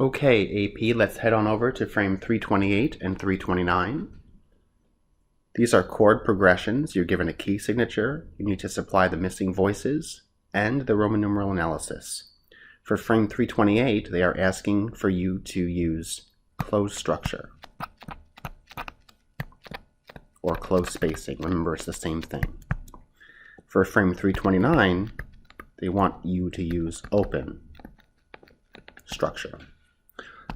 Okay, AP, let's head on over to frame 328 and 329. These are chord progressions. You're given a key signature. You need to supply the missing voices and the Roman numeral analysis. For frame 328, they are asking for you to use closed structure or closed spacing. Remember, it's the same thing. For frame 329, they want you to use open structure.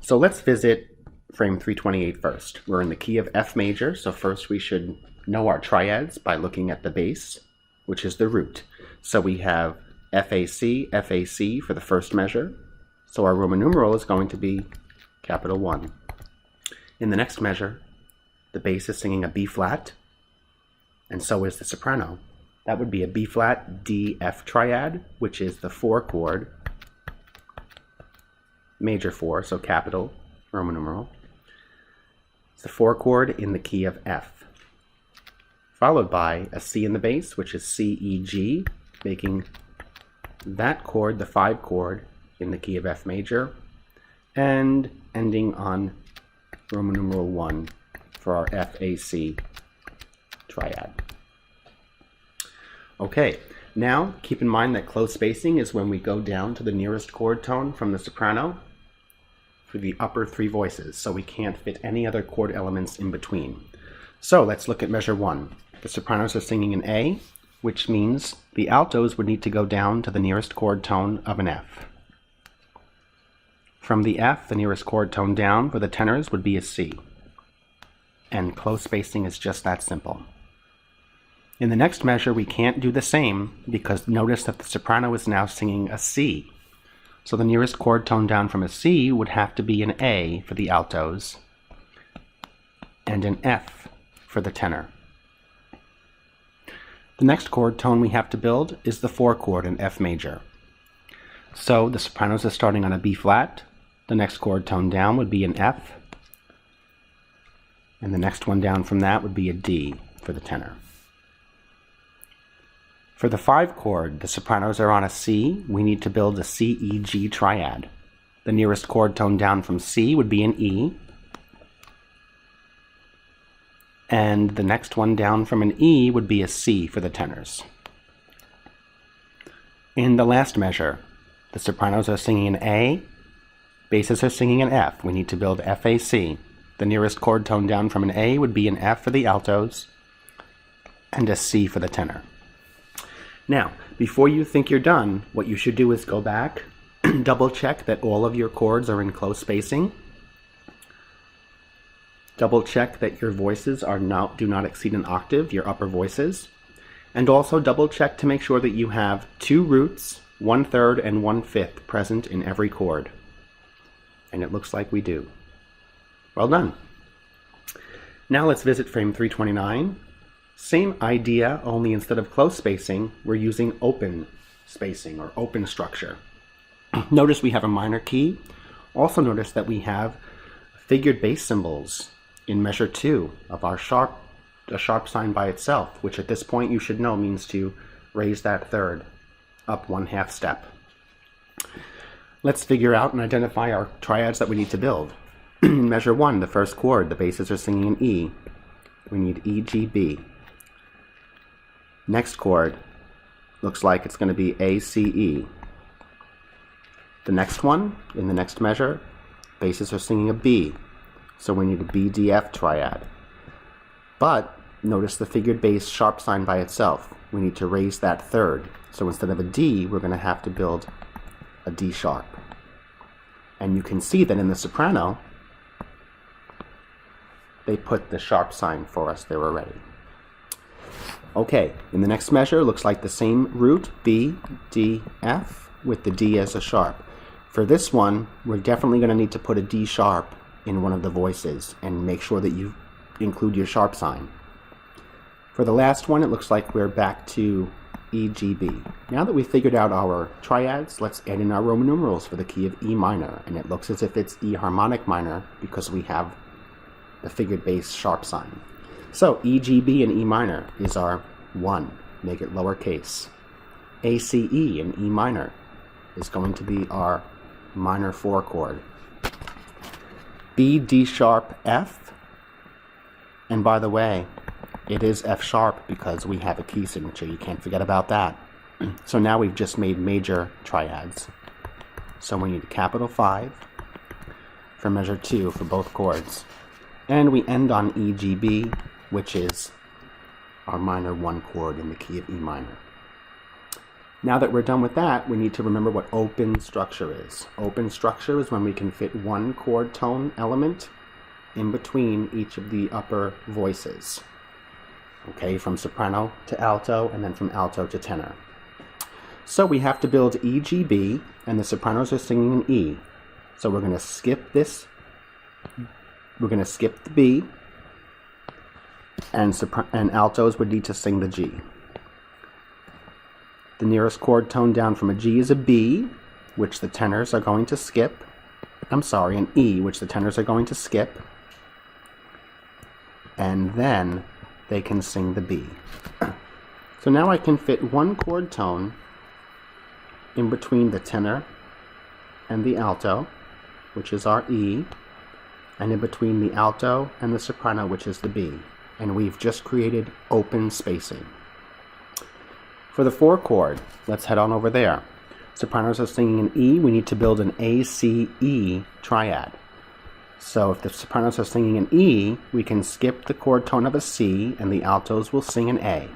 So let's visit frame 328 first. We're in the key of F major, so first we should know our triads by looking at the bass, which is the root. So we have FAC, FAC for the first measure. So our Roman numeral is going to be capital 1. In the next measure, the bass is singing a B flat, and so is the soprano. That would be a B flat, D, F triad, which is the 4 chord, major 4, so capital Roman numeral. It's the 4 chord in the key of F, followed by a C in the bass, which is C, E, G, making that chord the 5 chord in the key of F major, and ending on Roman numeral 1 for our FAC triad. Okay, now keep in mind that close spacing is when we go down to the nearest chord tone from the soprano for the upper 3 voices, so we can't fit any other chord elements in between. So let's look at measure 1. The sopranos are singing an A, which means the altos would need to go down to the nearest chord tone of an F. From the F, the nearest chord tone down for the tenors would be a C. And close spacing is just that simple. In the next measure, we can't do the same because notice that the soprano is now singing a C. So the nearest chord tone down from a C would have to be an A for the altos and an F for the tenor. The next chord tone we have to build is the 4 chord in F major. So the sopranos are starting on a B flat. The next chord tone down would be an F. And the next one down from that would be a D for the tenor. For the 5 chord, the sopranos are on a C. We need to build a C, E, G triad. The nearest chord tone down from C would be an E. And the next one down from an E would be a C for the tenors. In the last measure, the sopranos are singing an A, basses are singing an F. We need to build FAC. The nearest chord tone down from an A would be an F for the altos and a C for the tenor. Now, before you think you're done, what you should do is go back, double check that all of your chords are in close spacing. Double check that your voices do not exceed an octave, your upper voices. And also double check to make sure that you have 2 roots, 1/3 and 1/5 present in every chord. And it looks like we do. Well done. Now let's visit frame 329. Same idea, only instead of close spacing, we're using open spacing or open structure. Notice we have a minor key. Also notice that we have figured bass symbols in measure 2 of our a sharp sign by itself, which at this point you should know means to raise that third up 1/2 step. Let's figure out and identify our triads that we need to build. In measure 1, the first chord, the basses are singing an E. We need E, G, B. Next chord looks like it's going to be A, C, E. The next one, in the next measure, basses are singing a B. So we need a B, D, F triad. But notice the figured bass sharp sign by itself. We need to raise that third. So instead of a D, we're going to have to build a D sharp. And you can see that in the soprano, they put the sharp sign for us there already. Okay, in the next measure, looks like the same root, B, D, F, with the D as a sharp. For this one, we're definitely going to need to put a D sharp in one of the voices and make sure that you include your sharp sign. For the last one, it looks like we're back to E, G, B. Now that we've figured out our triads, let's add in our Roman numerals for the key of E minor, and it looks as if it's E harmonic minor because we have the figured bass sharp sign. So E, G, B in E minor is our 1, make it lowercase. A, C, E in E minor is going to be our minor 4 chord. B, D sharp, F. And by the way, it is F sharp because we have a key signature. You can't forget about that. So now we've just made major triads. So we need a capital 5 for measure 2 for both chords. And we end on E, G, B, which is our minor 1 chord in the key of E minor. Now that we're done with that, we need to remember what open structure is. Open structure is when we can fit one chord tone element in between each of the upper voices. Okay, from soprano to alto, and then from alto to tenor. So we have to build E, G, B, and the sopranos are singing an E. So we're going to skip this. We're going to skip the B, and altos would need to sing the G. The nearest chord tone down from a G is a B, which the tenors are going to skip. I'm sorry, an E, which the tenors are going to skip. And then they can sing the B. So now I can fit one chord tone in between the tenor and the alto, which is our E, and in between the alto and the soprano, which is the B. And we've just created open spacing. For the 4 chord, let's head on over there. Sopranos are singing an E, we need to build an A, C, E triad. So if the sopranos are singing an E, we can skip the chord tone of a C, and the altos will sing an A.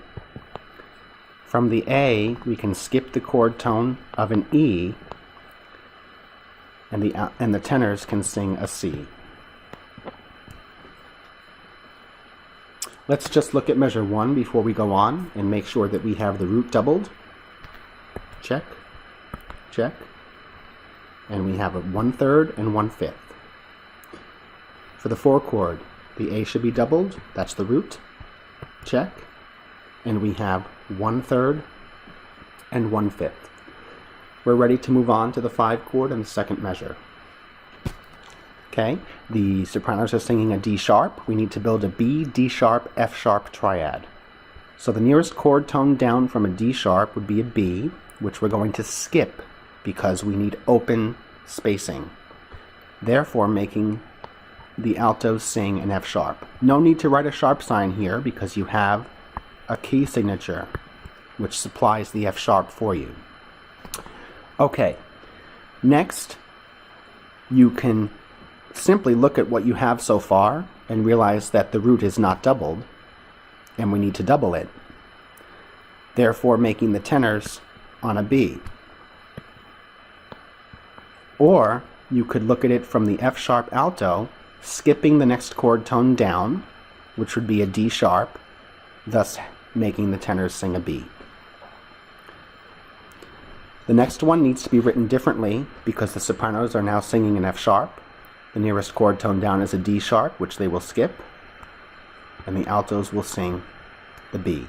From the A, we can skip the chord tone of an E, and the tenors can sing a C. Let's just look at measure 1 before we go on and make sure that we have the root doubled. Check, check. And we have a 1/3 and 1/5. For the 4 chord, the A should be doubled. That's the root. Check. And we have 1/3 and 1/5. We're ready to move on to the 5 chord and the second measure. Okay, the sopranos are singing a D sharp. We need to build a B, D sharp, F sharp triad. So the nearest chord tone down from a D sharp would be a B, which we're going to skip because we need open spacing, therefore making the altos sing an F sharp. No need to write a sharp sign here because you have a key signature which supplies the F sharp for you. Okay, next you can simply look at what you have so far and realize that the root is not doubled and we need to double it, therefore making the tenors on a B. Or you could look at it from the F sharp alto, skipping the next chord tone down, which would be a D sharp, thus making the tenors sing a B. The next one needs to be written differently because the sopranos are now singing an F sharp. The nearest chord tone down is a D sharp, which they will skip, and the altos will sing the B.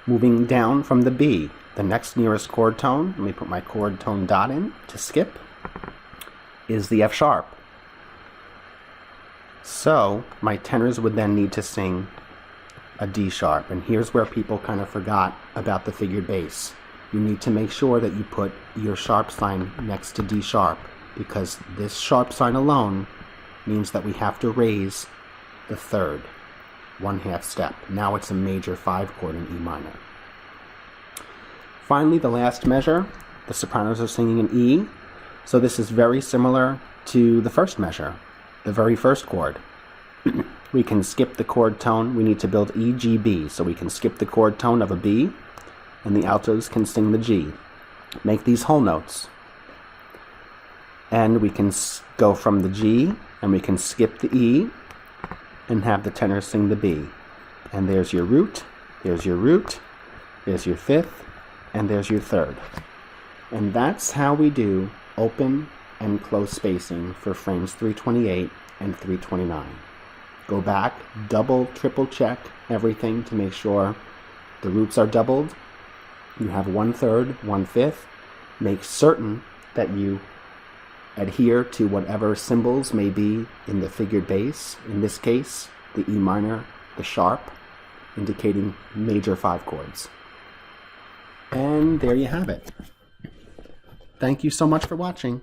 Moving down from the B, the next nearest chord tone, let me put my chord tone dot in to skip, is the F sharp. So my tenors would then need to sing a D sharp, and here's where people kind of forgot about the figured bass. You need to make sure that you put your sharp sign next to D sharp, because this sharp sign alone means that we have to raise the 3rd 1/2 step. Now it's a major 5 chord in E minor. Finally, the last measure, the sopranos are singing an E. So this is very similar to the first measure, the very first chord. We can skip the chord tone. We need to build E, G, B. So we can skip the chord tone of a B, and the altos can sing the G. Make these whole notes. And we can go from the G, and we can skip the E, and have the tenor sing the B. And there's your root, there's your root, there's your 5th, and there's your 3rd. And that's how we do open and close spacing for frames 328 and 329. Go back, double, triple check everything to make sure the roots are doubled. You have 1/3, 1/5. Make certain that you adhere to whatever symbols may be in the figured bass, in this case, the E minor, the sharp, indicating major 5 chords. And there you have it. Thank you so much for watching.